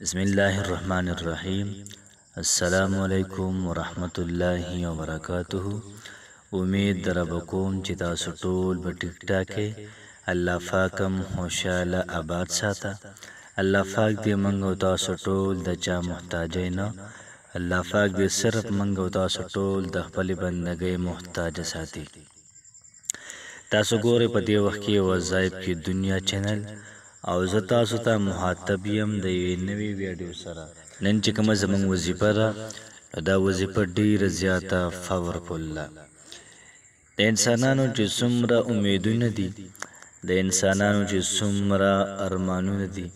بسم الله الرحمن الرحیم. السلام علیکم ورحمت الله وبرکاته. امید در کوم چې تاسو ټول په ټیک ټاک الله پاکم خوشاله آباد ساته. الله پاک دې موږ او تاسو ټول د چا محتاج نه. الله پاک دې صرف موږ او تاسو ټول د خپل بندګۍ محتاج ساتي. تاسو ګورئ په دې وخت کې وظایف کې دنیا چینل او زه تاسو ته مخاطب یم د یوې نوې ویډیو سره. نن چې کومه زموږ وظیفه ده دا وظیفه ډېره زیاته پاورفل ده. د انسانانو چې څومره امیدونه دي، د انسانانو چې څومره ارمانونه دي،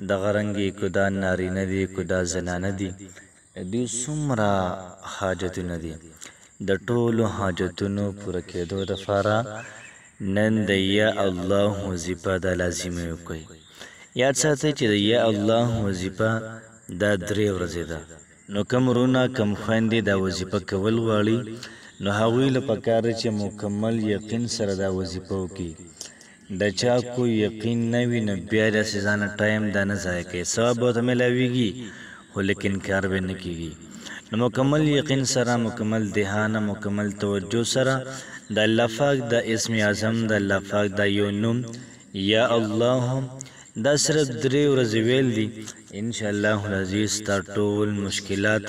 دغه رنګې که دا نارینه دي که دا زنانه دي، دوی څومره حاجتونه دي. د ټولو حاجتونو پوره کېدو دپاره نن د یا الله وظیفه دا لازمه وکړئ. یاد ساتئ چې د یا الله وظیفه دا 3 ورځې ده. نو کم وروڼه کم خویندې دا وظیفه کول غواړي نو هغوی له پکار ده چې مکمل یقین سره دا وظیفه وکړي. د چا کوئی یقین نه وي نو بیا داسې ځانه ټایم دا نه ضایع کوي. ثواب به ورته میلاویږي خو لیکن کار به نه کېږي. نو مکمل یقین سره، مکمل دهانه، مکمل توجه سره د الله پاک د اسم اعظم، د الله پاک د یو نوم یا الله دا صرف 3 ورځې ویل دي. انشاءالله العزیز ستا ټول مشکلات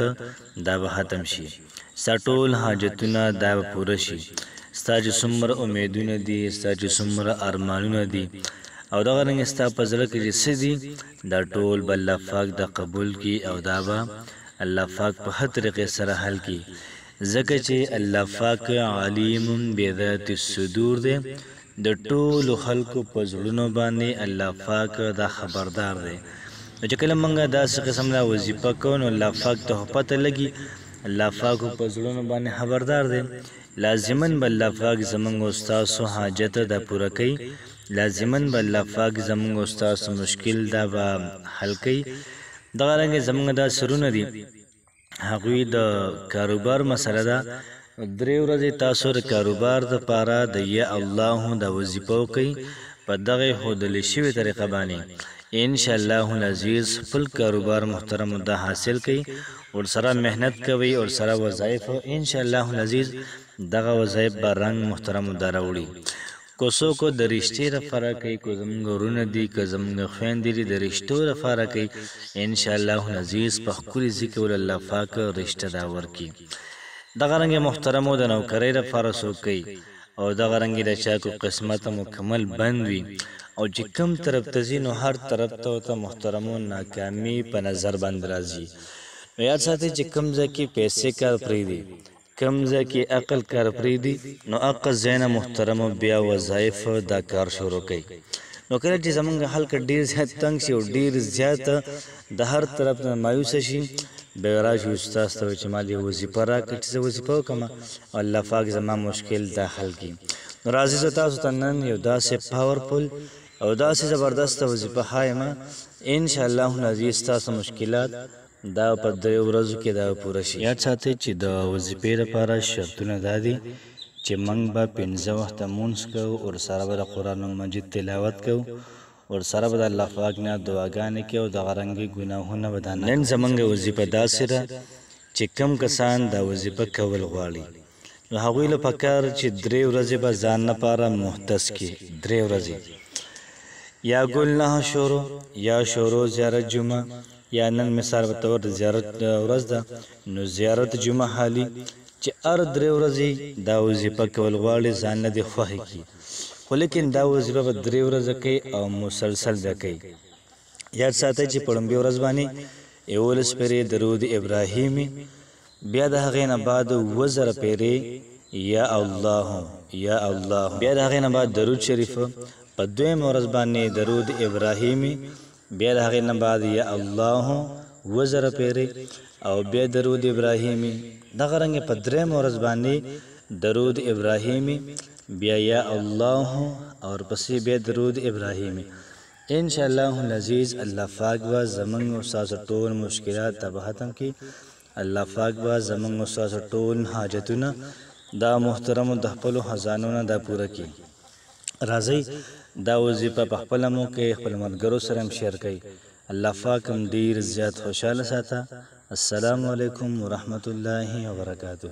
دا به ختم شي، ستا ټول حاجتونه دا به پوره شي، ستا چې څومره امیدونه دي، ستا چې څومره ارمانونه دي او دغه رنګ ستا په زړه کې چې څه دي دا ټول به الله پاک دا قبول کړي او دا به الله پاک په هر طریقې سره حل کړي. ځکه چې الله پاک علیم بذات الصدور دی. د ټولو خلکو په زړونو باندې الله پاک دا خبردار دی. چې کله موږ داسې قسم دا وظیفه کوو نو الله پاک ته پته لګي الله پاک په زړونو باندې خبردار دی. لازماً به الله پاک زموږ او ستاسو حاجت دا پوره کوي. لازماً به الله پاک زموږ او ستاسو مشکل دا به حل کوي. دغه رنګې زموږ دا سرونه دي هغوی د کاروبار مسله ده. 3 ورځې تاسو د کاروبار دپاره د یا الله دا وظیفه وکئ په دغه ښودلې شوې طریقه باندې. انشاءالله العزیز خپل کاروبار محترم دا حاصل کئ، ورسره محنت کوئ، ورسره وظایف انشاءالله العزیز دغه وظایف به رنګ محترم دا راوړي. کو څوک د رشتې لپاره کوي، کو زموږ ورونه دي، که زموږ خویندې دي د رشتو لپاره کوي، انشاءالله العزیز په ښکلي ذکر الله پاک رشته دا ورکړي. دغه رنګې محترمو د نوکرۍ لپاره څوک کوي او دغه رنګې د چا کو قسمت مکمل بند وي او چې کوم طرف ته ځي نو هر طرف ته ورته محترمو ناکامي په نظر باندې راځي. نو یاد ساتئ چې کوم ځای کې پیسې کار پرېږدي، کم ځای کې عقل کار پرېږدي نو عقل ځای نه محترمو بیا وظایف دا کار شروع کوي. نو کله چې زموږ خلک ډېر زیات تنګ شي او ډېر زیات د هر طرف نه مایوسه شي بیا راشي استاد ته چې ما دې وظیفه راکړه چې زه وظیفه وکړم او الله پاک زما مشکل دا حل کړي. نو راځئ زه تاسو ته نن یو داسې پاورفل او داسې زبردسته وظیفه ښایم انشاءالله العزیز ستاسو مشکلات دا په 3 ورځو کې دا پوره شي. یاد ساتئ چې د وظیفې لپاره شرطونه دا دي چې موږ به 5 وخته مونځ کوو، ورسره به د قرآن مجید تلاوت کوو، ورسره به د الله پاک نه دعاګانې کوو، دغه رنګې ګناهونه به دا نه کوو. نن زموږ وظیفه داسې ده چې کم کسان دا وظیفه کول غواړي نو هغوی له پکار چې 3 ورځې به ځان لپاره محتس کړي. 3 ورځې یا ګل 9 شروع یا شروع زیارت جمعه یا نن مثال په تور زیارت ورځ ده نو زیارت جمعه حالي چې هر 3 ورځې دا وظیفه کول غواړي ځان نه دې خوښې کړي خو لیکن دا وظیفه به 3 ورځې کوي او مسلسل به کوي. یاد ساتئ چې په لومبۍ ورځ باندې 11 پېرې درود ابراهیمي، بیا د هغې نه بعد 1000 پېرې یا الله یا الله، بیا د هغې نه بعد درود شریف، په 2 ورځ باندې درود ابراهیمي، بیا د هغې نه بعد یا الله 1000 پېرې او بیا درود ابراهیمي. دغه رنګې په 3 ورځ باندې درود ابراهیمي، بیا یا الله او ورپسې بیا درود ابراهیمي. انشاءالله العزیز الله پاک به زموږ او ستاسو ټول مشکلات ته به ختم کړي. الله پاک به زموږ او ستاسو ټول حاجتونه دا محترمو د خپلو خزانو نه دا پوره کړي. راځئ دا وظیفه په خپله مو کوئ، خپل ملګرو سره هم شیر کوئ الله پاک هم ډیر زیات خوشاله ساته. السلام علیکم ورحمت الله وبرکاته.